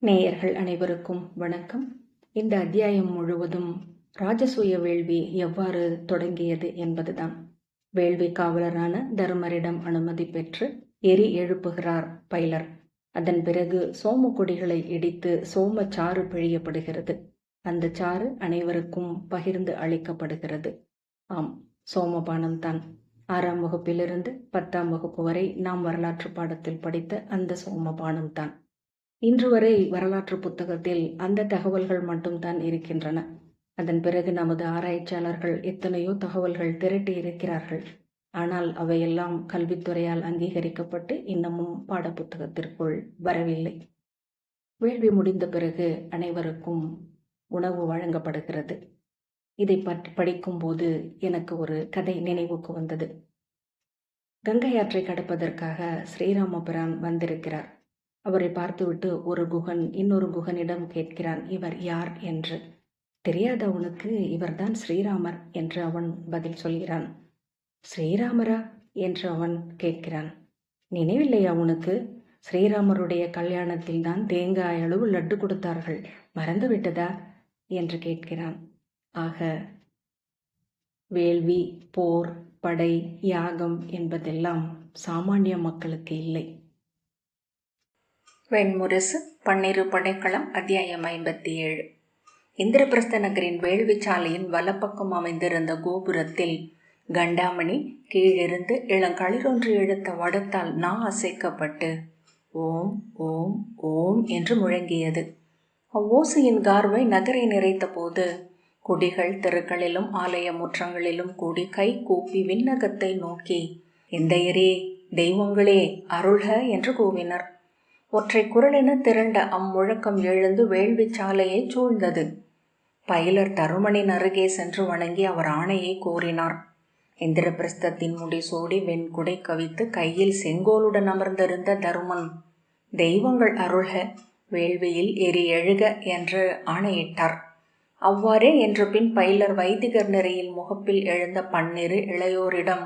நேயர்கள் அனைவருக்கும் வணக்கம். இந்த அத்தியாயம் முழுவதும் ராஜசூய வேள்வி எவ்வாறு தொடங்கியது என்பதுதான். வேள்வி காவலரான தருமரிடம் அனுமதி பெற்று எரி எழுப்புகிறார் பைலர். அதன் பிறகு சோம கொடிகளை இடித்து சோம சாறு பிழியப்படுகிறது. அந்த சாறு அனைவருக்கும் பகிர்ந்து அளிக்கப்படுகிறது. ஆம், சோமபானம்தான். 6ஆம் வகுப்பிலிருந்து 10ஆம் வகுப்பு வரை நாம் வரலாற்று பாடத்தில் படித்த அந்த சோமபானம்தான். இன்று வரை வரலாற்று புத்தகத்தில் அந்த தகவல்கள் மட்டும்தான் இருக்கின்றன. அதன் பிறகு நமது ஆராய்ச்சியாளர்கள் எத்தனையோ தகவல்கள் திரட்டி இருக்கிறார்கள். ஆனால் அவையெல்லாம் கல்வித்துறையால் அங்கீகரிக்கப்பட்டு இன்னமும் பாடப்புத்தகத்திற்குள் வரவில்லை. வேள்வி முடிந்த பிறகு அனைவருக்கும் உணவு வழங்கப்படுகிறது. இதை படிக்கும்போது எனக்கு ஒரு கதை நினைவுக்கு வந்தது. கங்கை ஆற்றை கடப்பதற்காக ஸ்ரீராமபிரான் வந்திருக்கிறார். அவரை பார்த்துவிட்டு ஒரு குகன் இன்னொரு குகனிடம் கேட்கிறான், இவர் யார் என்று. தெரியாத அவனுக்கு இவர்தான் ஸ்ரீராமர் என்று அவன் பதில் சொல்கிறான். ஸ்ரீராமரா என்று அவன் கேட்கிறான். நினைவில்லையா உனக்கு? ஸ்ரீராமருடைய கல்யாணத்தில் தான் தேங்காய் அளவு லட்டு கொடுத்தார்கள், மறந்து விட்டதா என்று கேட்கிறான். ஆக வேள்வி, போர், படை, யாகம் என்பதெல்லாம் சாமானிய மக்களுக்கு இல்லை. வெண்முரசு பன்னிரு படைக்களம் அத்தியாயம் 57. இந்திரபிரஸ்த நகரின் வேள்வி சாலையின் வலப்பக்கம் அமைந்திருந்த கோபுரத்தில் கண்டாமணி கீழிருந்து இளங்களிரொன்று இழுத்த வடத்தால் அசைக்கப்பட்டு ஓம் ஓம் ஓம் என்று முழங்கியது. அவ்வோசையின் கார்வை நகரை நிறைத்த போது குடிகள் தெருக்களிலும் ஆலய முற்றங்களிலும் கூடி கை கூப்பி விண்ணகத்தை நோக்கி எந்தையரே, தெய்வங்களே, அருள்க என்று கூவினர். ஒற்றை குரலென திரண்ட அம்முழக்கம் எழுந்து வேள்வி சாலையை சூழ்ந்தது. பைலர் தருமனின் அருகே சென்று வணங்கி அவர் ஆணையை கோரினார். இந்திரபிரஸ்தத்தின் முடிசூடி வெண்குடை கவித்து கையில் செங்கோலுடன் அமர்ந்திருந்த தருமன், தெய்வங்கள் அருள்க, வேள்வியில் எரி எழுக என்று ஆணையிட்டார். அவ்வாறே என்று பின் பைலர் வைதிகர் நிறையில் முகப்பில் எழுந்த பன்னிரு இளையோரிடம்,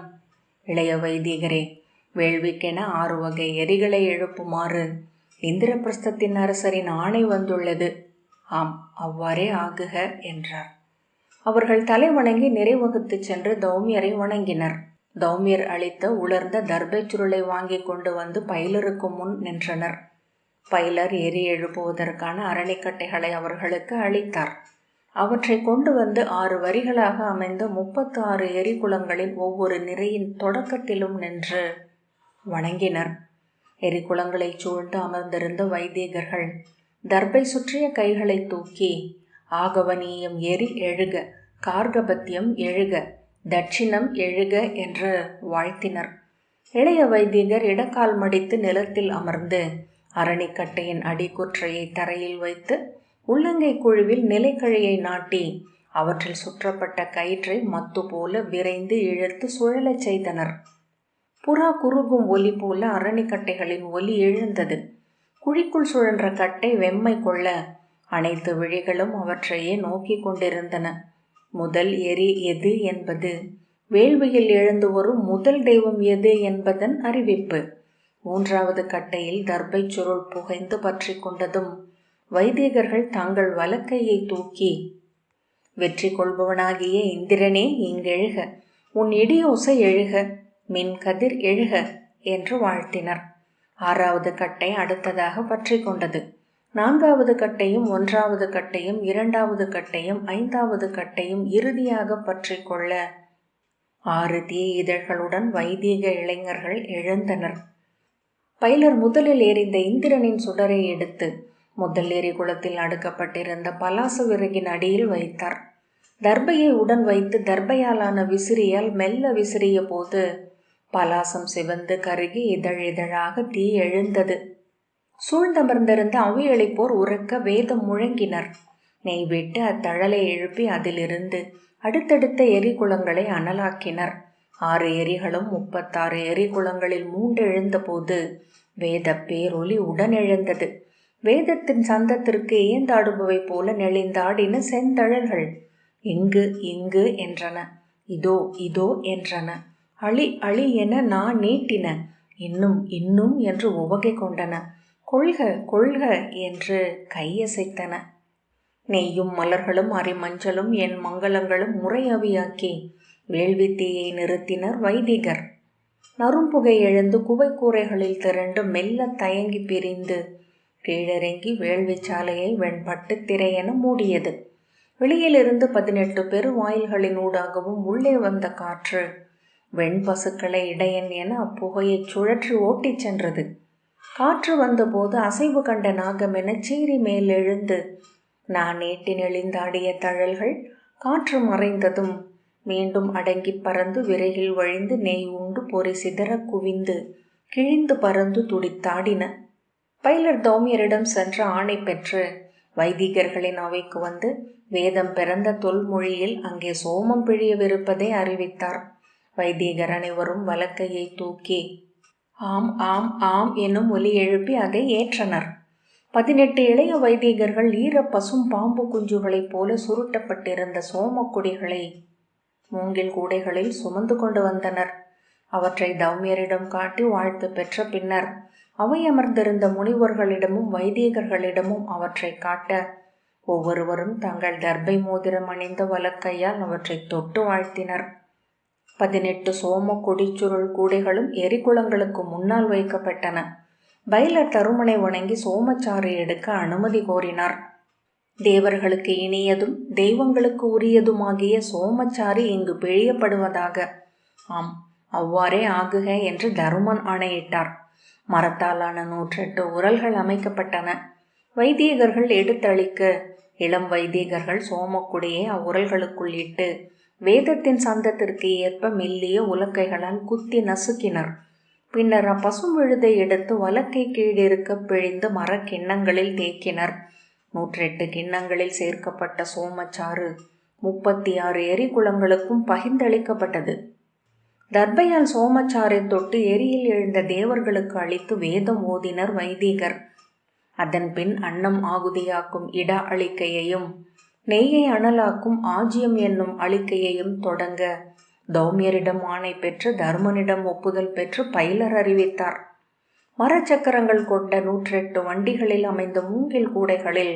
இளைய வைதிகரே, வேள்விக்கென 6 வகை எரிகளை எழுப்புமாறு இந்திரபிரஸ்தத்தின் அரசரின் ஆணை வந்துள்ளது. ஆம், அவ்வாறே ஆகுக என்றார். அவர்கள் தலை வணங்கி நிறைவகுத்து சென்று தௌமியரை வணங்கினர். தௌமியர் அளித்த உலர்ந்த தர்பை சுருளை வாங்கி கொண்டு வந்து பைலருக்கு முன் நின்றனர். பைலர் எரி எழுப்புவதற்கான அரணிக்கட்டைகளை அவர்களுக்கு அளித்தார். அவற்றை கொண்டு வந்து 6 வரிகளாக அமைந்த 36 எரிகுளங்களின் ஒவ்வொரு நிறையின் தொடக்கத்திலும் நின்று வணங்கினர். எரிகுளங்களை சூழ்ந்து அமர்ந்திருந்த வைதிகர்கள் தர்பை சுற்றிய கைகளை தூக்கி ஆகவனீயம் எரி எழுக, கார்கபத்தியம் எழுக, தட்சிணம் எழுக என்று வாழ்த்தினர். இளைய வைதிகர் இடக்கால் மடித்து நிலத்தில் அமர்ந்து அரணிக்கட்டையின் அடிக்குற்றையை தரையில் வைத்து உள்ளங்கை குழுவில் நிலைக்கழியை நாட்டி அவற்றில் சுற்றப்பட்ட கயிற்றை மத்து போல விரைந்து இழுத்து சுழலச் செய்தனர். புறா குறுகும் ஒலி போல அரணிக்கட்டைகளின் ஒலி எழுந்தது. குழிக்குள் சுழன்ற கட்டை வெம்மை கொள்ள அனைத்து விழிகளும் அவற்றையே நோக்கி கொண்டிருந்தன. முதல் எரி எது என்பது வேள்வியில் எழுந்து வரும் முதல் தெய்வம் எது என்பதன் அறிவிப்பு. 3வது கட்டையில் தர்பை சுருள் புகைந்து பற்றி கொண்டதும் வைதிகர்கள் தங்கள் வலக்கையை தூக்கி, வெற்றி கொள்பவனாகிய இந்திரனே, இங்கெழுக, உன் இடியோசை எழுக, மின் கதிர் எழுக என்று வாழ்த்தினர். 6வது கட்டை அடுத்ததாக பற்றி கொண்டது. 4வது கட்டையும் 1வது கட்டையும் 2வது கட்டையும் 5வது கட்டையும் இறுதியாக பற்றி கொள்ள 6 தீ இதழ்களுடன் வைதிக இளைஞர்கள் எழுந்தனர். பைலர் முதலில் எரிந்த இந்திரனின் சுடரை எடுத்து முதல் எரிகுளத்தில் அடுக்கப்பட்டிருந்த பலாச விறகின் அடியில் வைத்தார். தர்பையை உடன் வைத்து தர்பையாலான விசிறியால் மெல்ல விசிறிய போது பலாசம் சிவந்து கருகி இதழ் இதழாக தீ எழுந்தது. சூழ்ந்தமர்ந்திருந்த அவியளிப்போர் உறக்க வேதம் முழங்கினர். நெய் விட்டு அத்தழலை எழுப்பி அதிலிருந்து அடுத்தடுத்த எரிகுளங்களை அனலாக்கினர். 6 எரிகளும் 36 எரிகுளங்களில் மூண்டெழுந்த போது வேத பேரொலி உடன் எழுந்தது. வேதத்தின் சந்தத்திற்கு ஏந்தாடுபவை போல நெளிந்தாடின செந்தழல்கள். இங்கு இங்கு என்றன, இதோ இதோ என்றன, அழி அழி என நீட்டின, இன்னும் இன்னும் என்று உவகை கொண்டன. கொள்க கொள்க என்று கையசைத்தன. நெய்யும் மலர்களும் அரிமஞ்சளும் என் மங்களங்களும் முறையவியாக்கி வேள்வித்தீயை நிறுத்தினர் வைதிகர். நறும்புகை எழுந்து குவைக்கூரைகளில் திரண்டு மெல்ல தயங்கி பிரிந்து கீழிறங்கி வேள்விச்சாலையை வெண்பட்டு திரையென மூடியது. வெளியிலிருந்து 18 பெருவாயில்களின் ஊடாகவும் உள்ளே வந்த காற்று வெண்பசுக்களை இடையன் என அப்புகையை சுழற்றி ஓட்டிச் சென்றது. காற்று வந்தபோது அசைவு கண்ட நாகமென சீறி மேல் எழுந்து நான் நீட்டி நெளிந்தாடிய தழல்கள் காற்று மறைந்ததும் மீண்டும் அடங்கி பறந்து விரைகில் வழிந்து நெய் உண்டு பொறி சிதற குவிந்து கிழிந்து பறந்து துடித்தாடின. பைலர் தௌமியரிடம் சென்று ஆணை பெற்று வைதிகர்களின் அவைக்கு வந்து வேதம் பிறந்த தொல்மொழியில் அங்கே சோமம் பிழியவிருப்பதை அறிவித்தார். வைதிகர் அனைவரும் வலக்கையை தூக்கி ஆம் ஆம் ஆம் என்னும் ஒலி எழுப்பி அதை ஏற்றனர். 18 இளைய வைதிகர்கள் ஈர பசும் பாம்பு குஞ்சுகளைப் போல சுருட்டப்பட்டிருந்த சோமக்குடிகளை மூங்கில் கூடைகளில் சுமந்து கொண்டு வந்தனர். அவற்றை தௌமியரிடம் காட்டி வாழ்த்து பெற்ற பின்னர் அவை அமர்ந்திருந்த முனிவர்களிடமும் வைதிகர்களிடமும் அவற்றை காட்ட ஒவ்வொருவரும் தங்கள் தர்பை மோதிரம் அணிந்த வலக்கையால் அவற்றை தொட்டு வாழ்த்தினர். 18 சோம கொடிச்சுருள் கூடைகளும் எரிகுளங்களுக்கு முன்னால் வைக்கப்பட்டன. பைலர் தருமனை வணங்கி சோமச்சாறு எடுக்க அனுமதி கோரினார். தேவர்களுக்கு இனியதும் தெய்வங்களுக்கு உரியதுமாகிய சோமச்சாறு இங்கு பிழியப்படுவதாக. ஆம், அவ்வாறே ஆகுக என்று தருமன் ஆணையிட்டார். மரத்தாலான 108 உரல்கள் அமைக்கப்பட்டன. வைதிகர்கள் எடுத்தளிக்க இளம் வைதிகர்கள் சோமக்குடியை அவ்வுரல்களுக்குள் இட்டு வேதத்தின் சந்தத்திற்கு ஏற்ப மெல்லிய உலக்கைகளால் குத்தி நசுக்கினர். பின்னர் அப்பசும் விழுதை எடுத்து வலக்கை கீழிருக்க பிழிந்து மரக்கிண்ணங்களில் தேக்கினர். 108 கிண்ணங்களில் சேர்க்கப்பட்ட சோமச்சாறு 36 எரிகுளங்களுக்கும் பகிர்ந்தளிக்கப்பட்டது. தர்பையால் சோமச்சாரை தொட்டு எரியில் எழுந்த தேவர்களுக்கு அளித்து வேதம் ஓதினர் வைதிகர். அதன் பின் அன்னம் ஆகுதியாக்கும் இடா அளிக்கையையும் நெய்யை அனலாக்கும் ஆஜியம் என்னும் அளிக்கையையும் தொடங்க தௌமியரிடம் ஆணை பெற்று தர்மனிடம் ஒப்புதல் பெற்று பைலர் அறிவித்தார். மரச்சக்கரங்கள் கொண்ட 108 வண்டிகளில் அமைந்த மூங்கில் கூடைகளில்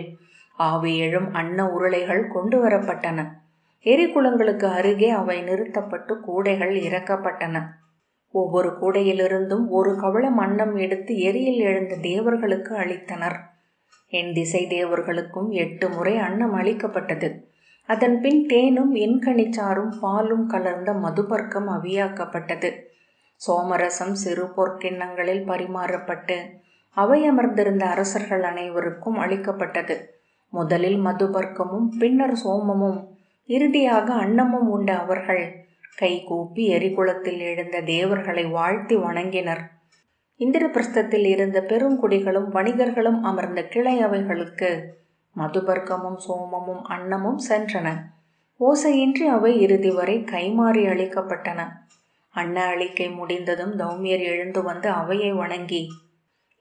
ஆவி எழும் அன்ன உருளைகள் கொண்டு வரப்பட்டன. எரிகுளங்களுக்கு அருகே அவை நிறுத்தப்பட்டு கூடைகள் இறக்கப்பட்டன. ஒவ்வொரு கூடையிலிருந்தும் ஒரு கவளம் அன்னம் எடுத்து எரியில் எழுந்த தேவர்களுக்கு அளித்தனர். என் திசை தேவர்களுக்கும் 8 முறை அன்னம் அளிக்கப்பட்டது. அதன் பின் தேனும் எண்கணிச்சாரும் பாலும் கலர்ந்த மதுபர்க்கம் அவியாக்கப்பட்டது. சோமரசம் சிறு பொற்கிண்ணங்களில் பரிமாறப்பட்டு அவை அமர்ந்திருந்த அரசர்கள் அனைவருக்கும் அளிக்கப்பட்டது. முதலில் மதுபர்க்கமும் பின்னர் சோமமும் இறுதியாக அன்னமும் உண்ட அவர்கள் கை கூப்பி எரிகுளத்தில் எழுந்த தேவர்களை வாழ்த்தி வணங்கினர். இந்திரபிரஸ்தத்தில் இருந்த பெருங்குடிகளும் வணிகர்களும் அமர்ந்த கிளை அவைகளுக்கு மதுபர்க்கமும் சோமமும் அன்னமும் சென்றன. ஓசையின்றி அவை இறுதி வரை கைமாறி அளிக்கப்பட்டன. அன்ன அளிக்கை முடிந்ததும் தௌமியர் எழுந்து வந்து அவையை வணங்கி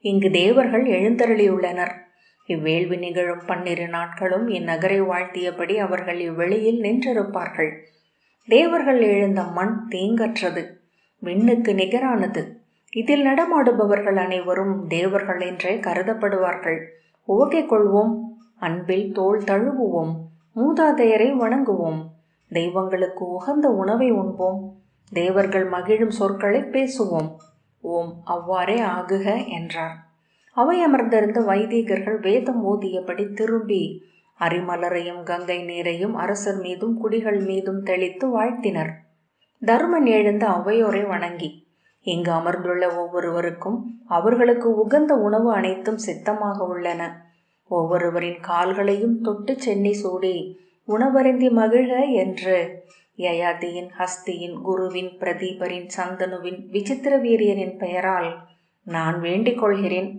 இங்கு தேவர்கள் எழுந்தருளியுள்ளனர். இவ்வேள்வி நிகழும் 12 நாட்களும் இந்நகரை வாழ்த்தியபடி அவர்கள் இவ்வெளியில் நின்றிருப்பார்கள். தேவர்கள் எழுந்த மண் தீங்கற்றது, விண்ணுக்கு நிகரானது. இதில் நடமாடுபவர்கள் அனைவரும் தேவர்கள் என்றே கருதப்படுவார்கள். ஓகை கொள்வோம், அன்பில் தோள் தழுவுவோம், மூதாதையரை வணங்குவோம், தெய்வங்களுக்கு உகந்த உணவை உண்போம், தேவர்கள் மகிழும் சொற்களை பேசுவோம். ஓம் அவ்வாறே ஆகுக என்றார். அவை அமர்ந்திருந்த வைதிகர்கள் வேதம் ஓதியபடி திரும்பி அரிமலரையும் கங்கை நீரையும் அரசர் மீதும் குடிகள் மீதும் தெளித்து வாழ்த்தினர். தருமன் எழுந்த அவையோரை வணங்கி இங்கு அமர்ந்துள்ள ஒவ்வொருவருக்கும் அவர்களுக்கு உகந்த உணவு அனைத்தும் சித்தமாக உள்ளன. ஒவ்வொருவரின் கால்களையும் தொட்டு சென்னி சூடி உணவருந்தி மகிழ என்று யயாதியின், ஹஸ்தியின், குருவின், பிரதீபரின், சந்தனுவின், விசித்திர வீரியரின் பெயரால் நான் வேண்டிக் கொள்கிறேன்.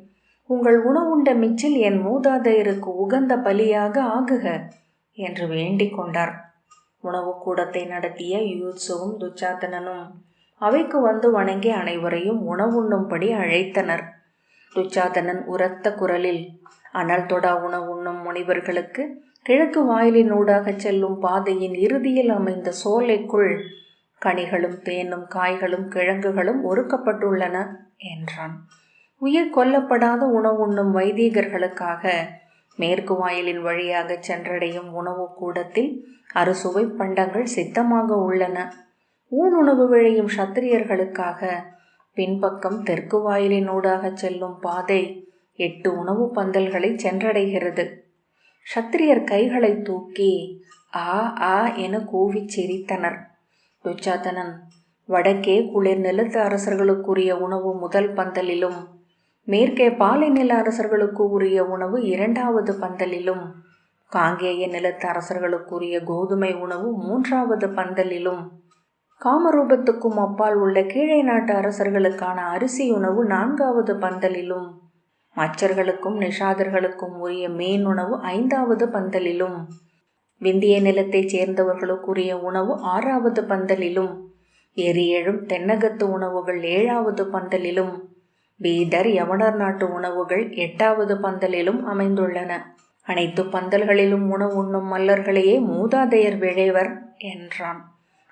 உங்கள் உணவுண்ட மிச்சில் என் மூதாதையருக்கு உகந்த பலியாக ஆகுக என்று வேண்டிக் கொண்டார். உணவு கூடத்தை நடத்திய யூத்சுவும் துச்சாதனனும் அவைக்கு வந்து வணங்கி அனைவரையும் உணவுண்ணும்படி அழைத்தனர். துச்சாதனன் உரத்த குரலில் அனல் தொடா உணவுண்ணும் முனிவர்களுக்கு கிழக்கு வாயிலினூடாக செல்லும் பாதையின் இறுதியில் அமைந்த சோலைக்குள் கனிகளும் தேனும் காய்களும் கிழங்குகளும் ஒருக்கப்பட்டுள்ளன என்றான். உயிர் கொல்லப்படாத உணவு உண்ணும் வைதீகர்களுக்காக மேற்கு வாயிலின் வழியாக சென்றடையும் உணவு கூடத்தில் அறுசுவை பண்டங்கள் சித்தமாக உள்ளன. ஊனுணவு விழையும் சத்திரியர்களுக்காக பின்பக்கம் தெற்கு வாயிலினூடாக செல்லும் பாதை 8 உணவு பந்தல்களை சென்றடைகிறது. சத்திரியர் கைகளை தூக்கி ஆ ஆ என கூவிச் சிரித்தனர். துச்சாதனன் வடக்கே குளிர் நிலத்து அரசர்களுக்குரிய உணவு முதல் பந்தலிலும், மேற்கே பாலை நில அரசர்களுக்கு உரிய உணவு 2வது பந்தலிலும், காங்கேய நிலத்து அரசர்களுக்குரிய கோதுமை உணவு 3வது பந்தலிலும், காமரூபத்துக்கும் அப்பால் உள்ள கீழே நாட்டு அரசர்களுக்கான அரிசி உணவு 4வது பந்தலிலும், மச்சர்களுக்கும் நிஷாதர்களுக்கும் உரிய மீன் உணவு 5வது பந்தலிலும், விந்திய நிலத்தைச் சேர்ந்தவர்களுக்குரிய உணவு 6வது பந்தலிலும், எரியெழும் தென்னகத்து உணவுகள் 7வது பந்தலிலும், பீதர் யவனர் நாட்டு உணவுகள் 8வது பந்தலிலும் அமைந்துள்ளன. அனைத்து பந்தல்களிலும் உணவு உண்ணும் மல்லர்களையே மூதாதையர் விழைவர் என்றான்.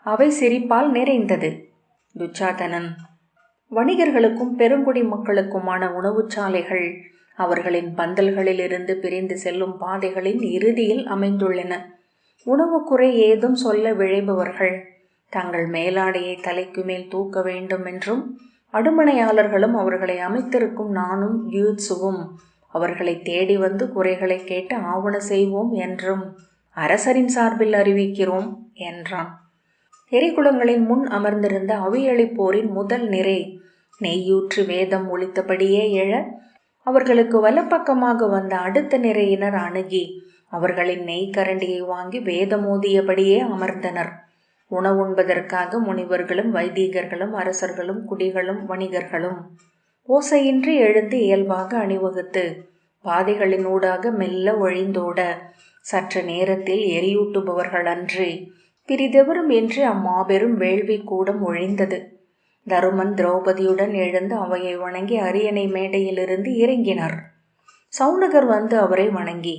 அவை சிரிப்பால் நிறைந்தது. துச்சாதனன் வணிகர்களுக்கும் பெருங்குடி மக்களுக்குமான உணவுச்சாலைகள் அவர்களின் பந்தல்களிலிருந்து பிரிந்து செல்லும் பாதைகளின் இறுதியில் அமைந்துள்ளன. உணவு குறை ஏதும் சொல்ல விழைபவர்கள் தங்கள் மேலாடையை தலைக்கு மேல் தூக்க வேண்டும் என்றும், அடுமனையாளர்களும் அவர்களை அமைத்திருக்கும் நானும் யூத்சுவும் அவர்களை தேடி வந்து குறைகளை கேட்டு ஆவண செய்வோம் என்றும் அரசரின் சார்பில் அறிவிக்கிறோம் என்றான். எரிகுளங்களின் முன் அமர்ந்திருந்த அவியளிப்போரின் முதல் நிறை நெய்யூற்று வேதம் ஒலித்தபடியே எழ, அவர்களுக்கு வலப்பக்கமாக வந்த அடுத்த நிறையினர் அணுகி அவர்களின் நெய் கரண்டியை வாங்கி வேதமோதியபடியே அமர்ந்தனர். உணவுண்பதற்காக முனிவர்களும் வைதீகர்களும் அரசர்களும் குடிகளும் வணிகர்களும் ஓசையின்றி எழுந்து இயல்பாக அணிவகுத்து பாதைகளினூடாக மெல்ல ஒழிந்தோட சற்று நேரத்தில் எரியூட்டுபவர்கள் அன்றி பிரிதெவரும் என்று அம்மாபெரும் வேள்வி கூடம் ஒழிந்தது. தருமன் திரௌபதியுடன் எழுந்து அவையை வணங்கி அரியணை மேடையிலிருந்து இறங்கினார். சவுனகர் வந்து அவரை வணங்கி,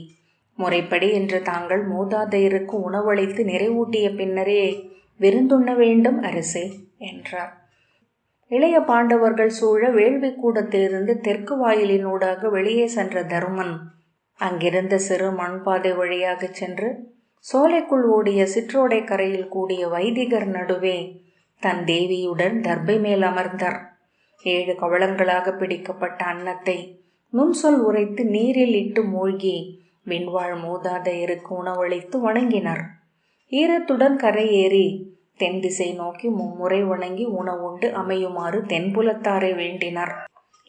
முறைப்படி என்று தாங்கள் மூதாதையருக்கு உணவளித்து நிறைவூட்டிய பின்னரே விருந்துண்ண வேண்டும் அரசே என்றார். இளைய பாண்டவர்கள் சூழ வேள்வி கூடத்திலிருந்து தெற்கு வாயிலினூடாக வெளியே சென்ற தருமன் அங்கிருந்த சிறு மண்பாதை வழியாக சென்று சோலைக்குள் ஓடிய சிற்றோடை கரையில் கூடிய வைதிகர் நடுவே தன் தேவியுடன் தர்பை மேல் அமர்ந்தார். 7 கவளங்களாக பிடிக்கப்பட்ட அன்னத்தை நுண்சொல் உரைத்து நீரில் இட்டு மூழ்கி விண்வாழ் மூதாதையருக்கு உணவளித்து வணங்கினர். ஈரத்துடன் கரையேறி தென் திசை நோக்கி மும்முறை வணங்கி உணவுண்டு அமையுமாறு தென்புலத்தாரை வேண்டினர்.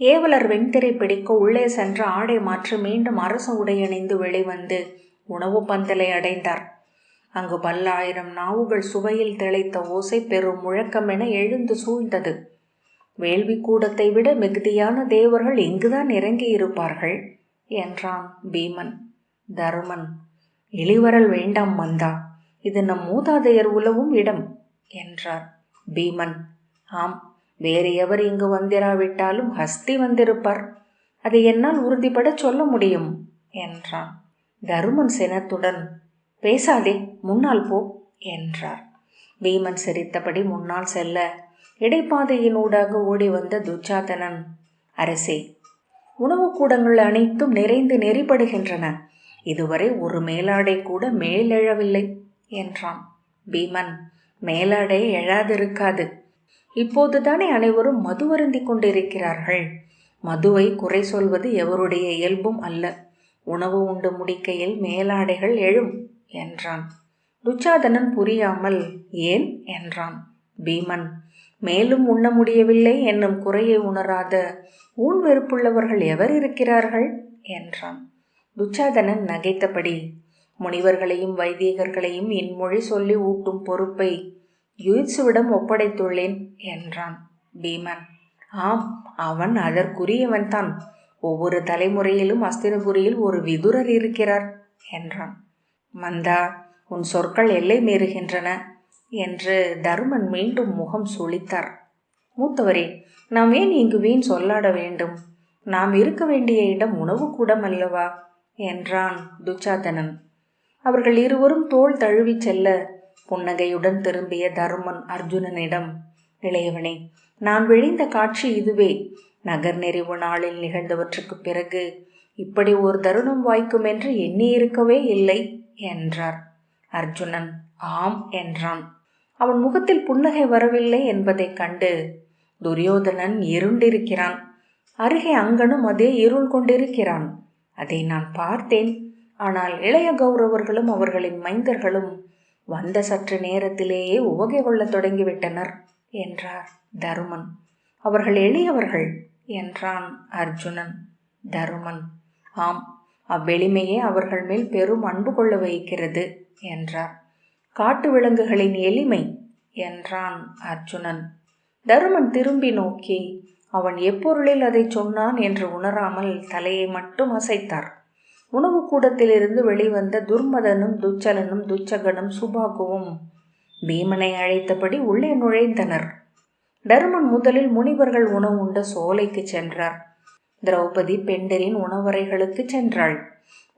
ஏவலர் வெண்திரை பிடிக்க உள்ளே சென்ற ஆடை மாற்று மீண்டும் அரச உடையணிந்து வெளிவந்து உணவு பந்தலை அடைந்தார். அங்கு பல்லாயிரம் நாவுகள் சுவையில் திளைத்த ஓசை பெரும் முழக்கமென எழுந்து சூழ்ந்தது. வேள்வி கூடத்தை விட மிகுதியான தேவர்கள் இங்குதான் இறங்கி இருப்பார்கள் என்றான் பீமன். தருமன், இளிவரல் வேண்டாம் மந்தா, இது நம் மூதாதையர் உலவும் இடம் என்றார். பீமன், ஆம், வேறு எவர் இங்கு வந்திராவிட்டாலும் ஹஸ்தி வந்திருப்பார், அதை என்னால் உறுதிப்பட சொல்ல முடியும் என்றான். தருமன் சினத்துடன், பேசாதே, முன்னால் போ என்றார். பீமன் சிரித்தபடி முன்னால் செல்ல இடைப்பாதையினூடாக ஓடி வந்த துச்சாதனன், அரசே, உணவு கூடங்கள் அனைத்தும் நிறைந்து நெறிப்படுகின்றன, இதுவரை ஒரு மேலாடை கூட மேலெழவில்லை என்றான். பீமன், மேலாடை எழாதிருக்காது, இப்போதுதானே அனைவரும் மது அருந்தி கொண்டிருக்கிறார்கள். மதுவை குறை சொல்வது எவருடைய இயல்பும் அல்ல. உணவு உண்டு முடிக்கையில் மேலாடைகள் எழும் என்றான். துச்சாதனன் புரியாமல் ஏன் என்றான். பீமன், மேலும் உண்ண முடியவில்லை என்னும் குறையை உணராத ஊன் வெறுப்புள்ளவர்கள் எவர் இருக்கிறார்கள் என்றான். துச்சாதனன் நகைத்தபடி, முனிவர்களையும் வைதீகர்களையும் இன்மொழி சொல்லி ஊட்டும் பொறுப்பை யூத்சுவிடம் ஒப்படைத்துள்ளேன் என்றான். பீமன், ஆம், அவன் அதற்குரியவன்தான். ஒவ்வொரு தலைமுறையிலும் அஸ்தினபுரியில் ஒரு விதுரர் இருக்கிறார் என்றான். மந்தா, உன் சொற்கள் எல்லை மீறுகின்றன என்று தருமன் மீண்டும் முகம் சுளித்தார். மூத்தவரே, நாம் ஏன் இங்கு வீண் சொல்லாட வேண்டும்? நாம் இருக்க வேண்டிய இடம் உணவு கூடம் அல்லவா என்றான் துச்சாதனன். அவர்கள் இருவரும் தோள் தழுவிச் செல்ல புன்னகையுடன் திரும்பிய தருமன் அர்ஜுனனிடம், இளையவனே, நான் விழைந்த காட்சி இதுவே. நகர் நெறிவு நாளில் நிகழ்ந்தவற்றுக்கு பிறகு இப்படி ஒரு தருணம் வாய்க்கும் என்று எண்ணியிருக்கவே இல்லை என்றார். அர்ஜுனன் ஆம் என்றான். அவன் முகத்தில் புன்னகை வரவில்லை என்பதைக் கண்டு துரியோதனன் இருண்டிருக்கிறான். அருகே அங்கனும் அதே இருள் கொண்டிருக்கிறான். அதை நான் பார்த்தேன். ஆனால் இளைய கௌரவர்களும் அவர்களின் மைந்தர்களும் வந்த சற்று நேரத்திலேயே உவகை கொள்ளத் தொடங்கிவிட்டனர் என்றார் தருமன். அவர்கள் எளியவர்கள் என்றான் அர்ஜுனன். தருமன் ஆம், அவ்வெளிமையே அவர்கள் மேல் பெரும் அன்பு கொள்ள வைக்கிறது என்றார். காட்டு விலங்குகளின் எளிமை என்றான் அர்ஜுனன். தருமன் திரும்பி நோக்கி அவன் எப்பொருளில் அதை சொன்னான் என்று உணராமல் தலையை மட்டும் அசைத்தார். உணவு கூடத்திலிருந்து வெளிவந்த துர்மதனும் துச்சலனும் துச்சகனும் சுபாகுவும் பீமனை அழைத்தபடி உள்ளே நுழைந்தனர். தருமன் முதலில் முனிவர்கள் உணவு உண்ட சோலைக்கு சென்றார். திரௌபதி பெண்டரின் உணவறைகளுக்கு சென்றாள்.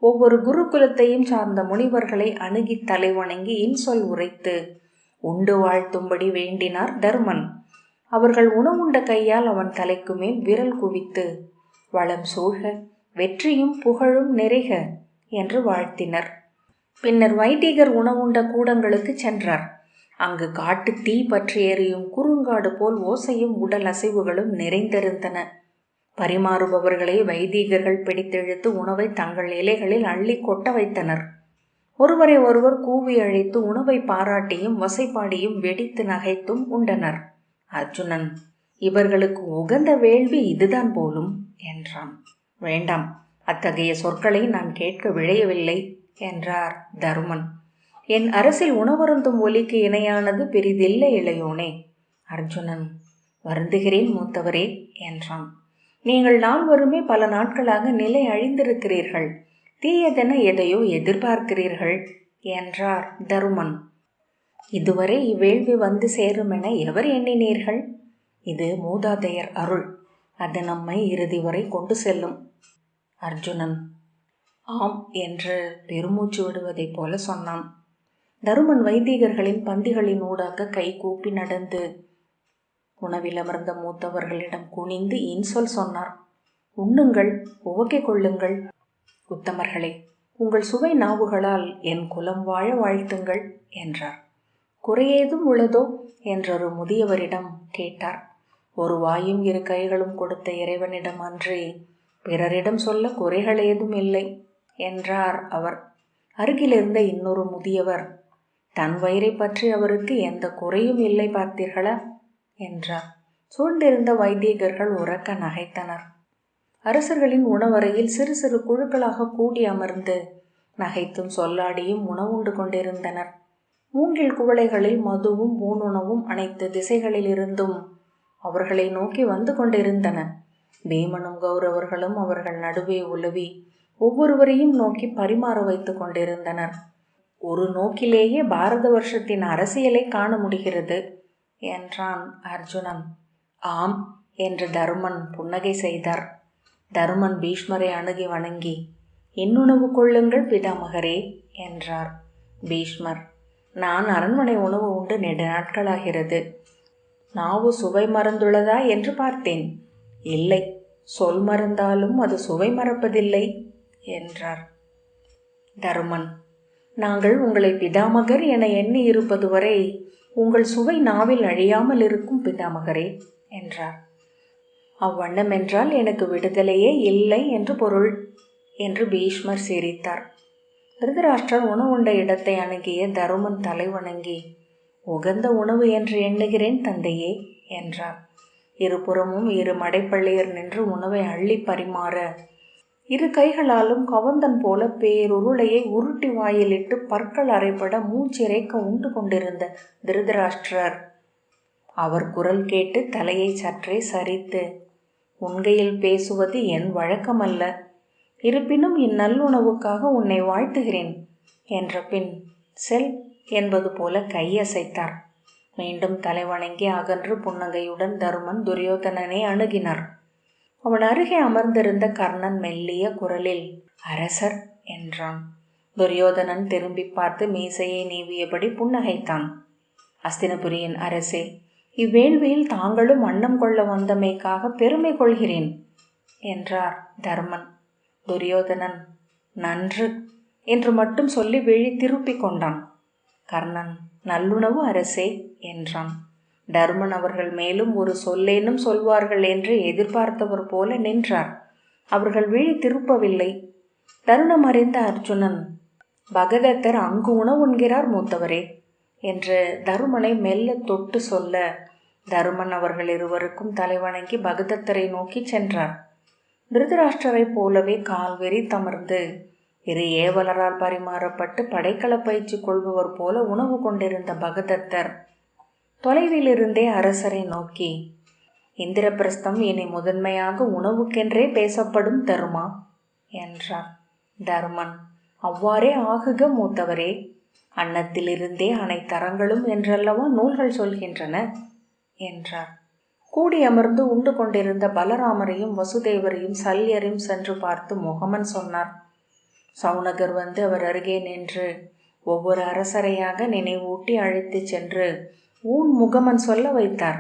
ஒவ்வொரு குருகுலத்தையும் சார்ந்த முனிவர்களை அணுகி தலை வணங்கி இன்சொல் உரைத்து உண்டு வாழ்த்தும்படி வேண்டினார் தருமன். அவர்கள் உணவுண்ட கையால் அவன் தலைக்கு மேல் விரல் குவித்து வளம் சூழ்க, வெற்றியும் புகழும் நிறைக என்று வாழ்த்தினர். பின்னர் வைதிகர் உணவுண்ட கூடங்களுக்கு சென்றார். அங்கு காட்டு தீ பற்றி எரியும் குறுங்காடு போல் ஓசையும் உடல் அசைவுகளும் நிறைந்திருந்தன. பரிமாறுபவர்களை வைதிகர்கள் பிடித்தெழுத்து உணவை தங்கள் இலைகளில் அள்ளி கொட்ட வைத்தனர். ஒருவரை ஒருவர் கூவி அழைத்து உணவை பாராட்டியும் வசைப்பாடியும் வெடித்து நகைத்தும் உண்டனர். அர்ஜுனன் இவர்களுக்கு உகந்த வேள்வி இதுதான் போலும் என்றான். வேண்டாம், அத்தகைய சொற்களை நான் கேட்க விழையவில்லை என்றார் தருமன். என் அரசில் உணவருந்தும் ஒலிக்கு இணையானது பெரிதில்லை இளையோனே. அர்ஜுனன் வருந்துகிறேன் மூத்தவரே என்றான். நீங்கள் நால்வருமே பல நாட்களாக நிலை அழிந்திருக்கிறீர்கள். தீயதென எதையோ எதிர்பார்க்கிறீர்கள் என்றார் தருமன். இதுவரை இவ்வேள்வி வந்து சேரும் என எவர் எண்ணினீர்கள்? இது மூதாதையர் அருள். அது நம்மை இறுதி வரை கொண்டு செல்லும். அர்ஜுனன் ஆம் என்று பெருமூச்சு விடுவதைப் போல சொன்னான். தருமன் வைதிகர்களின் பந்திகளின் ஊடாக கை கூப்பி நடந்து உணவில் அமர்ந்த மூத்தவர்களிடம் குனிந்து இன்சொல் சொன்னார். உண்ணுங்கள், உவகை கொள்ளுங்கள். உத்தமர்களே, உங்கள் சுவை நாவுகளால் என் குலம் வாழ வாழ்த்துங்கள் என்றார். குறையேதும் உள்ளதோ என்றொரு முதியவரிடம் கேட்டார். ஒரு வாயும் இரு கைகளும் கொடுத்த இறைவனிடம் அன்றி பிறரிடம் சொல்ல குறைகள் ஏதும் இல்லை என்றார் அவர். அருகிலிருந்த இன்னொரு முதியவர் தன் வயிறை பற்றி அவருக்கு எந்த குறையும் இல்லை பார்த்தீர்களா என்றார். சூழ்ந்திருந்த வைதிகர்கள் உறக்க நகைத்தனர். அரசர்களின் உணவறையில் சிறு சிறு குழுக்களாக கூடி அமர்ந்து நகைத்தும் சொல்லாடியும் உணவுண்டு கொண்டிருந்தனர். மூங்கில் குவளைகளில் மதுவும் பூணுணவும் அனைத்து திசைகளிலிருந்தும் அவர்களை நோக்கி வந்து கொண்டிருந்தன. பீமனும் கௌரவர்களும் அவர்கள் நடுவே உலவி ஒவ்வொருவரையும் நோக்கி பரிமாற வைத்து கொண்டிருந்தனர். ஒரு நோக்கிலேயே பாரத வருஷத்தின் அரசியலை காண முடிகிறது என்றான் அர்ஜுனன். ஆம் என்று தருமன் புன்னகை செய்தார். தருமன் பீஷ்மரை அணுகி வணங்கி இன்னுணவு கொள்ளுங்கள் பிதாமகரே என்றார். பீஷ்மர் நான் அரண்மனை உணவு உண்டு நெடு நாட்களாகிறது. நாவு சுவை மறந்துள்ளதா என்று பார்த்தேன். இல்லை, சொல் மறந்தாலும் அது சுவை மறப்பதில்லை என்றார். தருமன் நாங்கள் உங்களை பிதாமகர் என எண்ணி இருப்பது வரை உங்கள் சுவை நாவில் அழியாமல் இருக்கும் பிதாமகரே என்றார். அவ்வண்ணம் என்றால் எனக்கு விடுதலையே இல்லை என்று பொருள் என்று பீஷ்மர் சிரித்தார். திருதராஷ்டிரர் உணவுண்ட இடத்தை அணுகிய தருமன் தலை வணங்கி உகந்த உணவு என்று எண்ணுகிறேன் தந்தையே என்றார். இருபுறமும் இரு மடைப்பள்ளியர் நின்று உணவை அள்ளி பரிமாற இரு கைகளாலும் கவந்தன் போல பேருருளையை உருட்டி வாயிலிட்டு பற்கள் அரைப்பட மூச்சிறைக்க உண்டு கொண்டிருந்த திருதராஷ்டிரர் அவர் குரல் கேட்டு தலையை சற்றே சரித்து உண்கையில் பேசுவது என் வழக்கமல்ல, இருப்பினும் இந்நல்லுணவுக்காக உன்னை வாழ்த்துகிறேன் என்ற பின் செல் என்பது போல கையசைத்தார். மீண்டும் தலைவணங்கி அகன்று புன்னகையுடன் தருமன் துரியோதனனை அணுகினார். அவன் அருகே அமர்ந்திருந்த கர்ணன் மெல்லிய குரலில் அரசர் என்றான். துரியோதனன் திரும்பி பார்த்து மீசையை நீவியபடி புன்னகைத்தான். அஸ்தினபுரியின் அரசே, இவ்வேள்வியில் தாங்களும் அன்னம் கொள்ள வந்தமைக்காக பெருமை கொள்கிறேன் என்றார் தர்மன். துரியோதனன் நன்று என்று மட்டும் சொல்லி விழி திருப்பிக் கொண்டான். கர்ணன் நல்லுணவு அரசே என்றான். தர்மன் அவர்கள் மேலும் ஒரு சொல்லேனும் சொல்வார்கள் என்று எதிர்பார்த்தவர் போல நின்றார். அவர்கள் விழி திருப்பவில்லை. தருணம் அறிந்த அர்ஜுனன், பகதத்தர் அங்கு உணவுண்கிறார் மூத்தவரே என்று தருமனை மெல்ல தொட்டு சொல்ல, தருமன் அவர்கள் இருவருக்கும் தலைவணங்கி பகதத்தரை நோக்கி சென்றார். திருதராஷ்டிரரை போலவே கால்வெறி தமர்ந்து இரு ஏவலரால் பரிமாறப்பட்டு படைக்கல பயிற்சி கொள்பவர் போல உணவு கொண்டிருந்த பகதத்தர் தொலைவிலிருந்தே அரசரை நோக்கி, இந்திரபிரஸ்தம் இனி முதன்மையாக உணவுக்கென்றே பேசப்படும் தருமா என்றார். தருமன், அவ்வாறே ஆகுக மூத்தவரே, அன்னத்திலிருந்தே அனைத்தரங்களும் என்றல்லவா நூல்கள் சொல்கின்றன என்றார். கூடி அமர்ந்து உண்டு கொண்டிருந்த பலராமரையும் வசுதேவரையும் சல்யரையும் சென்று பார்த்து முகமன் சொன்னார். சவுனகர் வந்து அவர் அருகே நின்று ஒவ்வொரு அரசரையாக நினைவூட்டி அழைத்து சென்று ஊன் முகமன் சொல்ல வைத்தார்.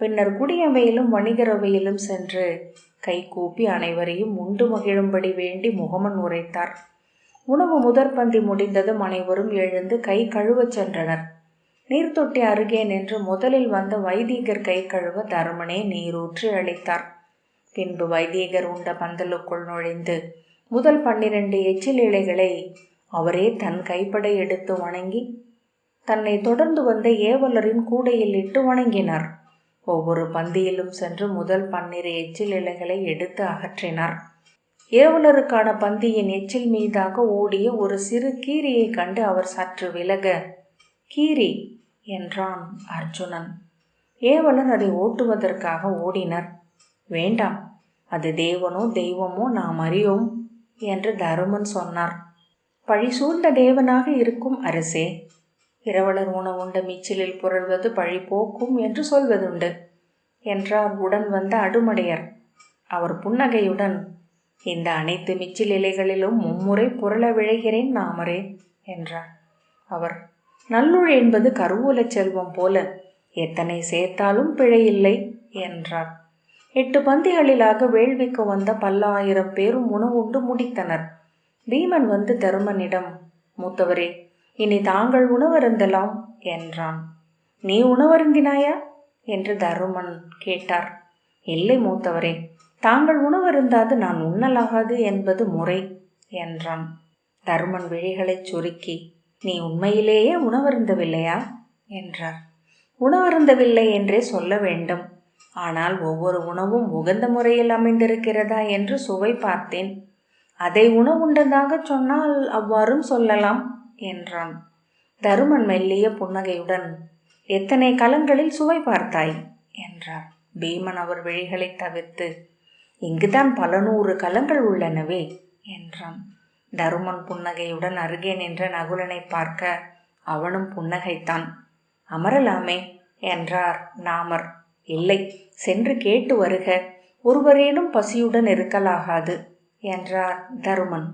பின்னர் குடியவையிலும் வணிகரவையிலும் சென்று கை கூப்பி அனைவரையும் உண்டு மகிழும்படி வேண்டி முகமன் உரைத்தார். உணவு முதற்பந்தி முடிந்ததும் அனைவரும் எழுந்து கை கழுவச் சென்றனர். நீர்த்தொட்டி அருகே நின்று முதலில் வந்த வைதீகர் கை கழுவ தருமனே நீரூற்றி அளித்தார். பின்பு வைதீகர் உண்ட பந்தலுக்குள் நுழைந்து முதல் 12 எச்சில் இலைகளை அவரே தன் கைப்பட எடுத்து வணங்கி தன்னை தொடர்ந்து வந்த ஏவலரின் கூடையில் இட்டு வணங்கினார். ஒவ்வொரு பந்தியிலும் சென்று முதல் 12 எச்சில் இலைகளை எடுத்து அகற்றினார். ஏவலருக்கான பந்தியின் எச்சில் மீதாக ஓடிய ஒரு சிறு கீரியை கண்டு அவர் சற்று விலக, கீரி என்றான் அர்ஜுனன். ஏவலர் அதை ஓட்டுவதற்காக ஓடினர். வேண்டாம், அது தேவனோ தெய்வமோ நாம் அறியோம் என்று தருமன் சொன்னார். பழி சூழ்ந்த தேவனாக இருக்கும் அரசே, இரவலர் உணவுண்ட மிச்சிலில் புரள்வது பழி போக்கும் என்று சொல்வதுண்டு என்றார் உடன் வந்த அடுமடையர். அவர் புன்னகையுடன், இந்த அனைத்து மிச்சில் இலைகளிலும் மும்முறை புரள விழைகிறேன் நாமரே என்றார். அவர், நல்லுழி என்பது கருவூலச் செல்வம் போல எத்தனை சேர்த்தாலும் பிழையில்லை என்றார். 8 பந்திகளிலாக வேள்விக்கு வந்த 10,000 பேரும் உணவுண்டு முடித்தனர். பீமன் வந்து தருமனிடம், மூத்தவரே, இனி தாங்கள் உணவருந்தலாம் என்றான். நீ உணவருந்தினாயா என்று தருமன் கேட்டார். இல்லை மூத்தவரே, தாங்கள் உணவருந்தாது நான் உண்ணலாகாது என்பது முறை என்றான். தருமன் விழிகளைச் சுருக்கி, நீ உண்மையிலேயே உணவருந்தவில்லையா என்றார். உணவருந்தவில்லை என்றே சொல்ல வேண்டும். ஆனால் ஒவ்வொரு உணவும் உகந்த முறையில் அமைந்திருக்கிறதா என்று சுவை பார்த்தேன். அதை உணவுண்டதாக சொன்னால் அவ்வாறும் சொல்லலாம் என்றான். தருமன் மெல்லிய புன்னகையுடன், எத்தனை கலங்களில் சுவை பார்த்தாய் என்றார். பீமன் அவர் விழிகளை தவிர்த்து, இங்குதான் பல 100 கலங்கள் உள்ளனவே என்றான். தருமன் புன்னகையுடன் அருகே நின்ற நகுலனை பார்க்க அவனும் புன்னகைத்தான். அமரலாமே என்றார் நாமர். இல்லை, சென்று கேட்டு வருக, ஒருவரேனும் பசியுடன் இருக்கலாகாது என்றார் தருமன்.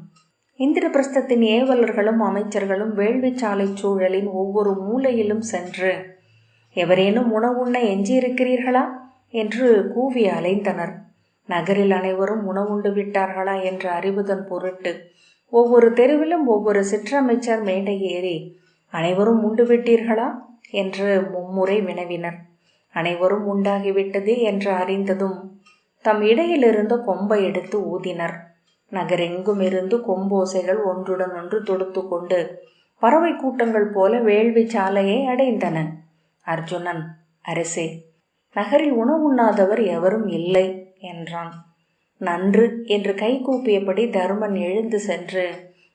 இந்திரபிரஸ்தத்தின் ஏவலர்களும் அமைச்சர்களும் வேள்விச்சாலை சூழலின் ஒவ்வொரு மூலையிலும் சென்று, எவரேனும் உணவுண்ண எஞ்சியிருக்கிறீர்களா என்று கூவி அலைந்தனர். நகரில் அனைவரும் உணவுண்டு விட்டார்களா என்று அறிவதன் பொருட்டு ஒவ்வொரு தெருவிலும் ஒவ்வொரு சிற்றமைச்சர் மேடை ஏறி, அனைவரும் உண்டு விட்டீர்களா என்று மும்முறை வினவினர். அனைவரும் உண்டாகிவிட்டது என்று அறிந்ததும் தம் இடையிலிருந்த கொம்பை எடுத்து ஊதினர். நகரெங்கும் இருந்து கொம்போசைகள் ஒன்றுடன் ஒன்று தொடுத்து கொண்டு பறவை கூட்டங்கள் போல வேள்வி சாலையை அடைந்தன. அர்ஜுனன், அரசே, நகரில் உணவுண்ணாதவர் எவரும் இல்லை என்றான். நன்று என்று கை கூப்பியபடி தருமன் எழுந்து சென்று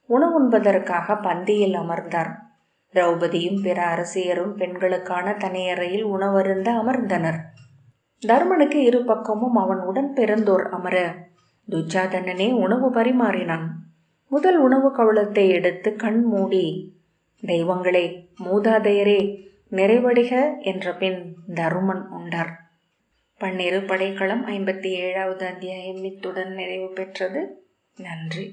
உணவுண்பதற்காக பந்தியில் அமர்ந்தார். திரௌபதியும் பிற அரசியரும் பெண்களுக்கான தனியறையில் உணவருந்த அமர்ந்தனர். தர்மனுக்கு இரு பக்கமும் அவன் உடன் பிறந்தோர் அமர துச்சாதனனே உணவு பரிமாறினான். முதல் உணவு கவளத்தை எடுத்து கண் மூடி, தெய்வங்களே, மூதாதையரே, நிறைவடிக என்ற பின் தருமன் உண்டார். பன்னிரு படைக்களம் 57வது அத்தியாயம் இத்துடன் நிறைவு பெற்றது. நன்றி.